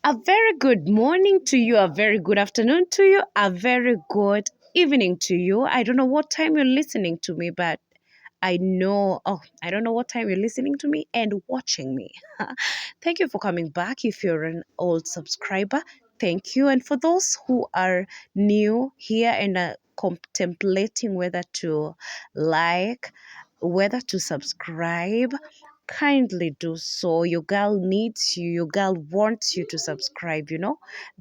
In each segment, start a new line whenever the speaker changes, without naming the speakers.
A very good morning to you, a very good afternoon to you, a very good evening to you. I don't know what time you're listening to me, but I don't know what time you're listening to me and watching me. Thank you for coming back. If you're an old subscriber, thank you. And for those who are new here and are contemplating whether to like, whether to subscribe, kindly do so. Your girl needs you, your girl wants you to subscribe,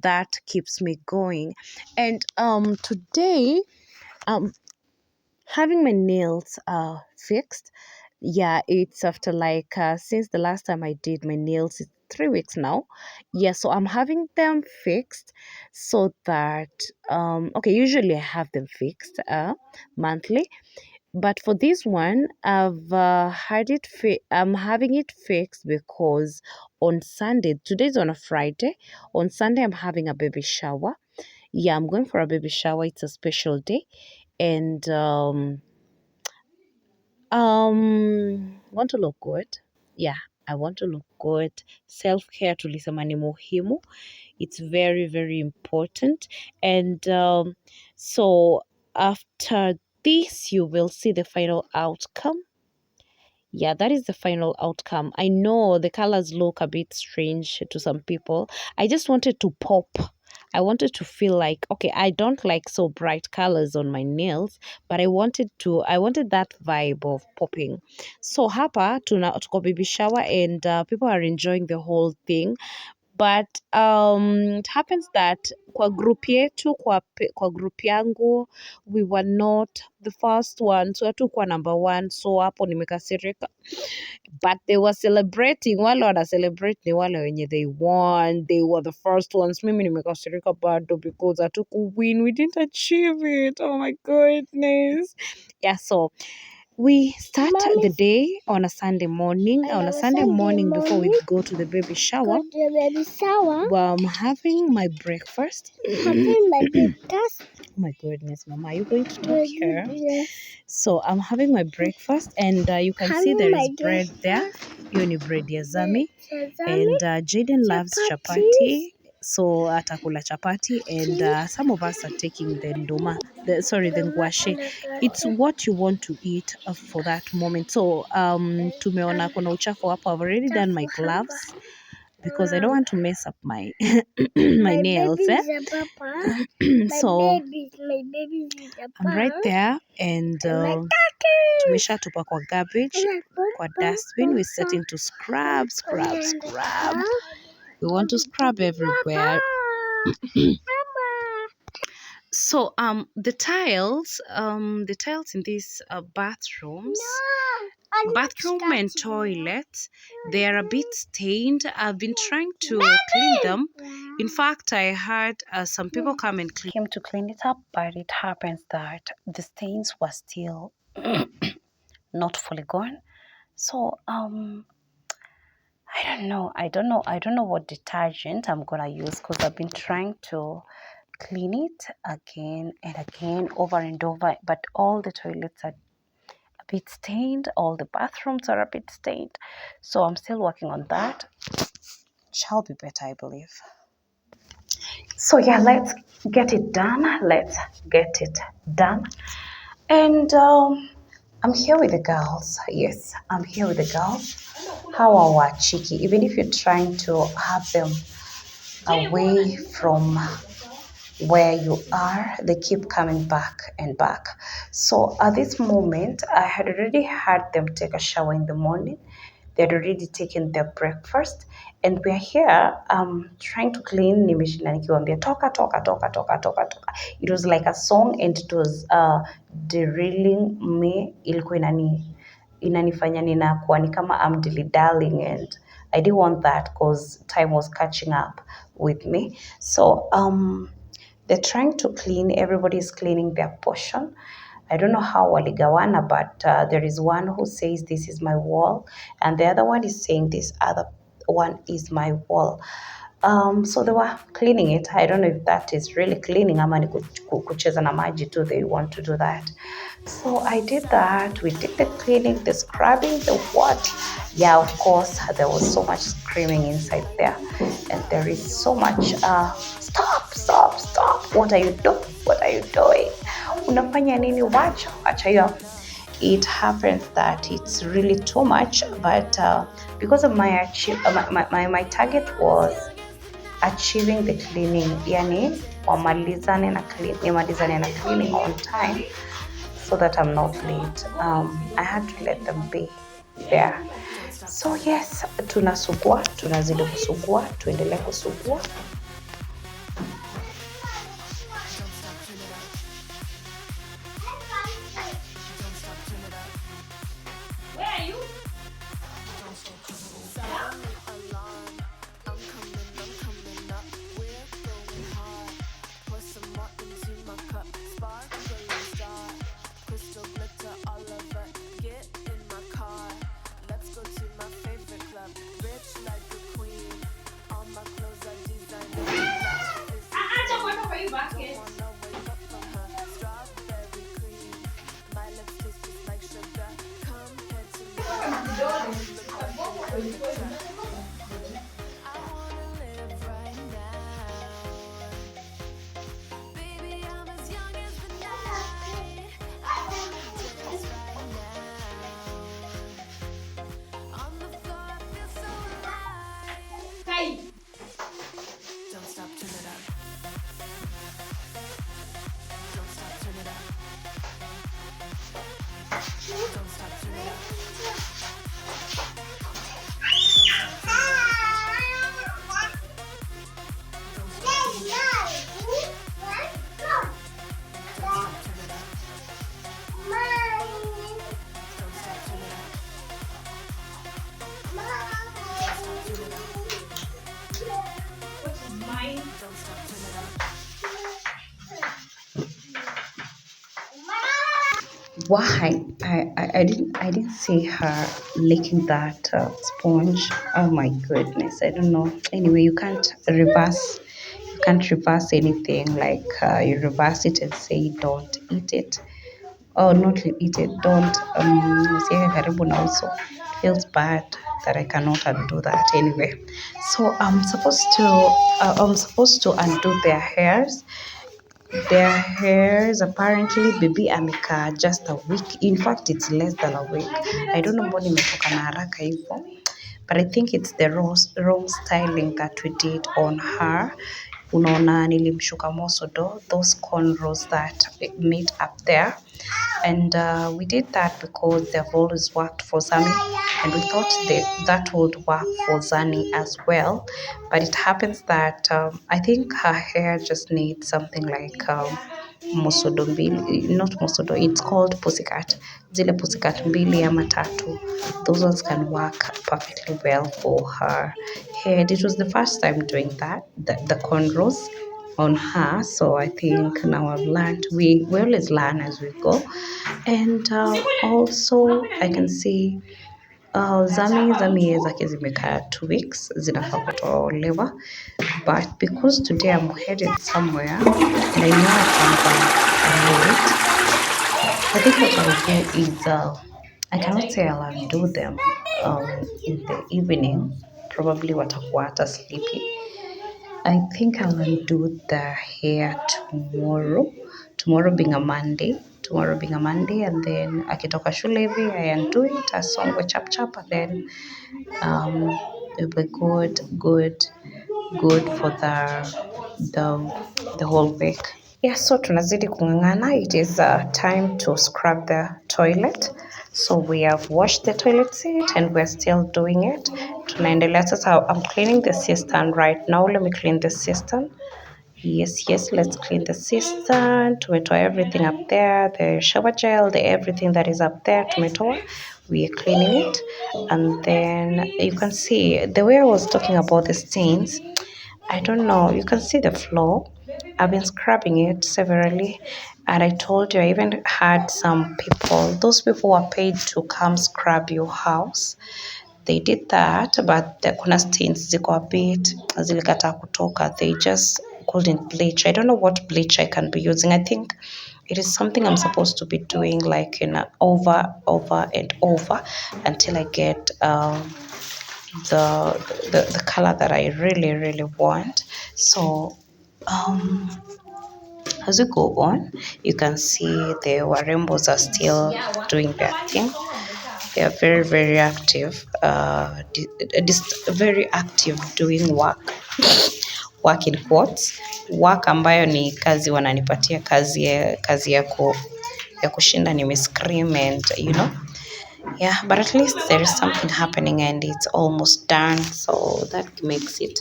that keeps me going. And today, um having my nails fixed. Yeah, it's after like since the last time I did my nails, it's 3 weeks now. Yeah, so I'm having them fixed so that okay, usually I have them fixed monthly, but for this one, I've had it. I'm having it fixed because on Sunday, today's on a Friday. On Sunday, I'm having a baby shower. Yeah, I'm going for a baby shower. It's a special day, and want to look good. Yeah, I want to look good. Self care tulisema ni muhimu. It's very very important, and so after this, you will see the final outcome. Yeah, that is the final outcome. I know the colors look a bit strange to some people. I just wanted to pop. I wanted to feel like, okay, I don't like so bright colors on my nails, but I wanted that vibe of popping. So hapa tuko baby shower, and people are enjoying the whole thing. But it happens that kwa group yetu, kwa group yangu, we were not the first one, so hatukuwa number one, so hapo nimekasirika. But they were celebrating, wale wana celebrate ni wale wenye they won, they were the first ones. Mimi nimekasirika bado because hatuku win, we didn't achieve it. Oh my goodness. Yeah, so we start the day on a Sunday morning. On a Sunday morning, before we go to the baby shower, I'm having my breakfast.
Having my breakfast.
Oh my goodness, Mama, are you going to talk here?
Yes.
So I'm having my breakfast, and you can see there is bread there. Hiyo ni bread ya Zami. And Jaden loves chapati, so atakula chapati, and some of us are taking the nduma, the ngwashe. It's what you want to eat for that moment. So tumeona kuna uchafu hapo. I've already done my gloves because I don't want to mess up my my nails. So
my baby is a
I'm right there, and tumeshatupa kwa garbage, kwa dustbin. We're starting to scrub. We want to scrub everywhere. So the tiles in these bathrooms, bathroom and toilet, they are a bit stained. I've been trying to clean them. In fact, I had some people come and came to clean it up, but it happens that the stains were still not fully gone. So I don't know what detergent I'm gonna use, because I've been trying to clean it again and again, over and over, but all the toilets are a bit stained, all the bathrooms are a bit stained. So I'm still working on that. Shall be better, I believe. So yeah, let's get it done. And I'm here with the girls. Yes, I'm here with the girls. How are cheeky? Even if you're trying to have them away from where you are, they keep coming back and back. So at this moment, I had already had them take a shower in the morning. They had already taken their breakfast, and we're here trying to clean. Nimeshinda nikiwaambia toka. It was like a song, and it was derailing me. Ilikuwa inanifanya ninakuwa ni kama I'm dilly-dallying, and I didn't want that because time was catching up with me. So they're trying to clean. Everybody's cleaning their portion. I don't know how waligawana, but there is one who says this is my wall, and the other one is saying this other one is my wall. So they were cleaning it. I don't know if that is really cleaning ama ni kucheza na maji too. They want to do that. So I did that. We did the cleaning, the scrubbing, the what? Yeah, of course, there was so much screaming inside there. And there is so much, stop, stop, stop. What are you doing? What are you doing? Unafanya nini? Wacha, wacha hiyo. It happens that it's really too much, but because of my target was achieving the cleaning, yani nimalizane na cleaning on time so that I'm not late. I had to let them be there. So yes, tunazidi kusugua, tuendelee kusugua. Why I didn't see her licking that sponge. Oh my goodness, I don't know. Anyway, you can't reverse anything. Like you reverse it and say don't eat it. Oh, not eat it. Don't usiweke karibu na uso. It feels bad that I cannot undo that anyway. So I'm supposed to undo their hairs. Their hairs apparently baby amekaa just a week. In fact, it's less than a week. I don't know mbona imetoka na haraka hivyo. But I think it's the wrong styling that we did on her. Unaona nilimshuka mosodo, those cornrows that made up there. And we did that because they've always worked for Zami, and we thought that would work for Zani as well. But it happens that I think her hair just needs something like mosodo mbili, not mosodo, it's called pussycat. Zile pussycat mbili ama tatu. Those ones can work perfectly well for her hair. It was the first time doing that, the cornrows on her. So I think now I've learned. We always learn as we go. And also I can see Zami zake zimekaa 2 weeks zinafaa kutolewa, but because today I'm headed somewhere and I know I can late, I think what I'll do is I cannot say I'll undo them in the evening. Probably watakuwa hata sleepy. I think I'll undo the hair tomorrow. Tomorrow being a Monday. And then akitoka shule hivi I undo it, asongwe chap chap, and then it'll be good for the whole week. Yeah, so tunazidi kung'ang'ana. It is time to scrub the toilet. So we have washed the toilet seat and we're still doing it. Tunaendelea sasa. I'm cleaning the cistern right now. Let me clean the cistern. Yes, let's clean the cistern. Tumetoa everything up there, the shower gel, the everything that is up there, tumetoa. We are cleaning it. And then you can see the way I was talking about the stains. I don't know, you can see the floor. I've been scrubbing it severally, and I told you I even had some people, those people were paid to come scrub your house. They did that, but the kuna stains ziko a bit zilikata kutoka. They just couldn't bleach. I don't know what bleach I can be using. I think it is something I'm supposed to be doing like in a over and over until I get the color that I really want. So um as you go on, you can see the Warembos are still doing their thing. They are very active, very active doing work in quotes, work ambayo ni kazi wananipatia kazi ya kushinda nimescream and yeah, but at least there is something happening and it's almost done, so that makes it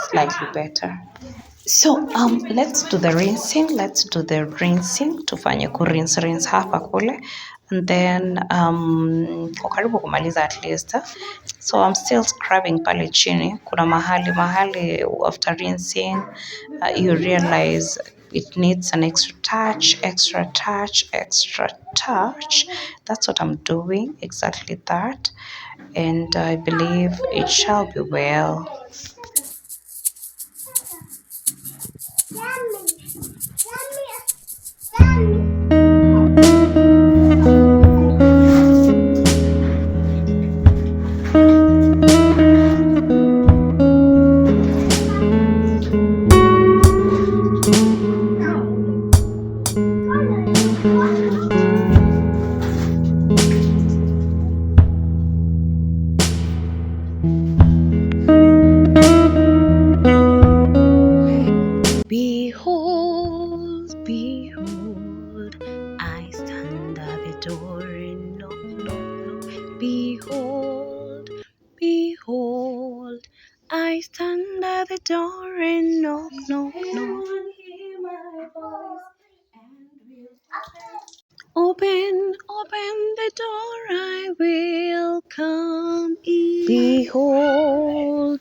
slightly better. So let's do the rinsing. Let's do the rinsing. Tufanye ku rinse hapa kule, and then kwa karibu kumaliza at least. So I'm still scrubbing pale chini. Kuna mahali after rinsing, you realize it needs an extra touch. That's what I'm doing, exactly that, and I believe it shall be well. Behold, I stand at the door and knock. Behold, I stand at the door and knock. Hear my voice and will open the door, I will come in. Behold,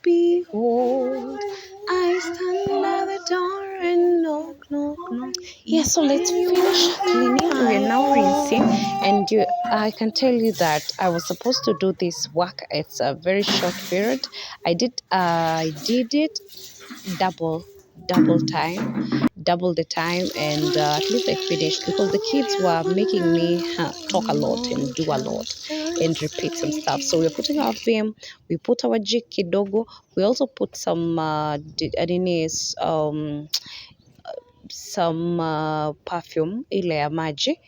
I stand at the door and knock. Yeah, so let's finish cleaning. We are now rinsing, and I can tell you that I was supposed to do this work. It's a very short period. I did it double the time, and at least I finished because the kids were making me talk a lot and do a lot and repeat some stuff. So we're putting our vim, we put our jig kidogo, we also put some perfume ile ya maji,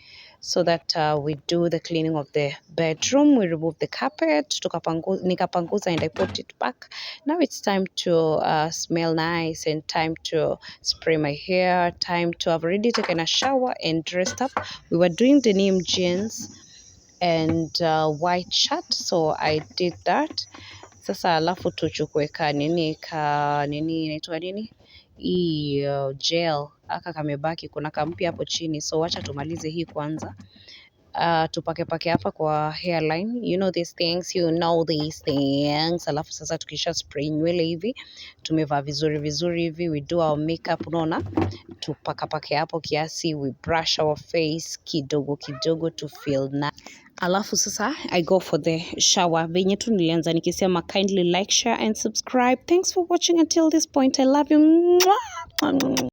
so that we do the cleaning of the bedroom. We remove the carpet, nikapanguza and I put it back. Now it's time to smell nice and time to spray my hair, time to have already taken a shower and dressed up. We were doing denim jeans and white shirt, so I did that. Sasa alafu tuchukue ka nini inaitwa nini hii gel aka kamebaki, kuna kampya hapo chini, so wacha tumalize hii kwanza. Tupake hapa kwa hairline, these things. Alafu sasa tukisha spray nywele hivi, tumevaa vizuri hivi, we do our makeup, unaona, tupake hapo kiasi, we brush our face kidogo to feel nice. Alafu sasa I go for the shower. Venye tu nilianza nikisema, kindly like, share and subscribe. Thanks for watching until this point. I love you. Mwah!